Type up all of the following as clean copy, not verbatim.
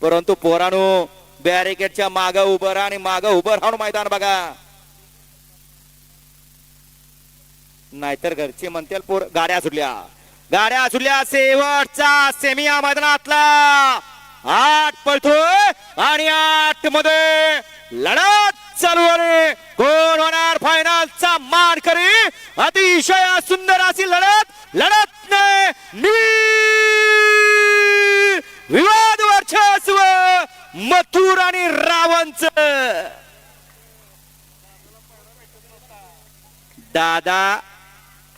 परंतु पोरानो बॅरिकेडच्या मागे उभं राहा आणि मागे उभं राहून मैदान बघा, नाहीतर घरचे म्हणतील पोर गाड्या सुटल्या. शेवटचा सेमी या मैदानातला 8 पळतोय आणि 8 मध्ये लढत चालू आहे. कोण होणार फायनलचा मानकरी? अतिशय सुंदर अशी लढत विवाद वर्चस्व मथुर आणि रावणच. दादा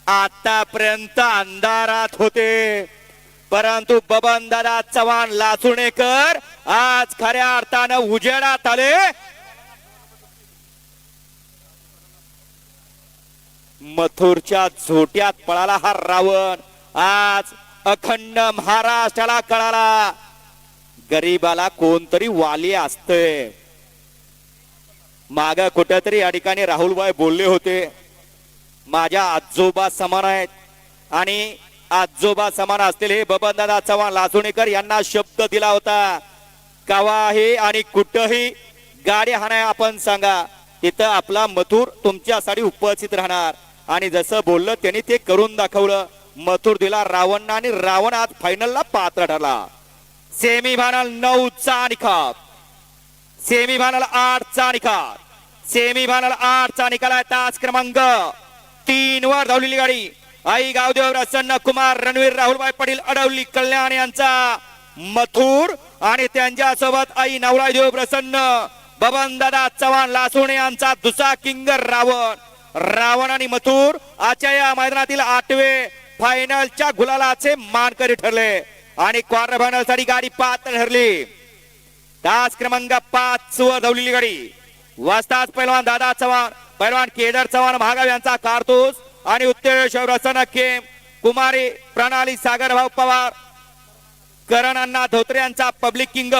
आतापर्यंत अंधारात होते, परंतु बबन दादा चव्हाण लासुणेकर आज खऱ्या अर्थानं उजेडात आले. मथुरच्या झोट्यात पळाला हा रावण. आज अखंड महाराष्ट्राला कळाला, गरीबाला कोणतरी वाली असते. माग कुठेतरी या ठिकाणी राहुलभाई बोलले होते, माझ्या आजोबा समान आहेत आणि आजोबा समान असलेले बबनदादा चव्हाण लासुणेकर यांना शब्द दिला होता, कवाही आणि कुठेही गाडी हाणाय आपण सांगा, तिथं आपला मथुर तुमच्यासाठी उपस्थित राहणार. आणि जसं बोललं त्यांनी ते करून दाखवलं. मथुर दिला रावणला आणि रावण आज फायनलला पात्र ठरला. सेमीफायनल 9चा निकाल, सेमीफायनल 8चा निकाल, सेमीफायनल 8चा निकाल आहे. तास क्रमांक 3 वर धावलेली गाडी आई गावदेव प्रसन्न कुमार रणवीर राहुलभाई पाटील अडवली कल्याण यांचा मथुर आणि त्यांच्या सोबत आई नवरादेव प्रसन्न बबनदादा चव्हाण लासुणे यांचा दुसरा किंग रावण. रावण आणि मथुर आजच्या या मैदानातील 8वे फायनलच्या गुलालाचे मानकरी ठरले आणि क्वार्टर फायनल साठी गाडी पात्र ठरली. तास क्रमांक 5 वर धावलेली गाडी वाजताच पैलवान दादा चव्हाण, पैलवान केदार चव्हाण महागाव यांचा कारतूस आणि उत्तेज रसन खेम कुमारी प्रणाली सागर भाऊ पवार करण अण्णा धोत्रे यांचा पब्लिक किंग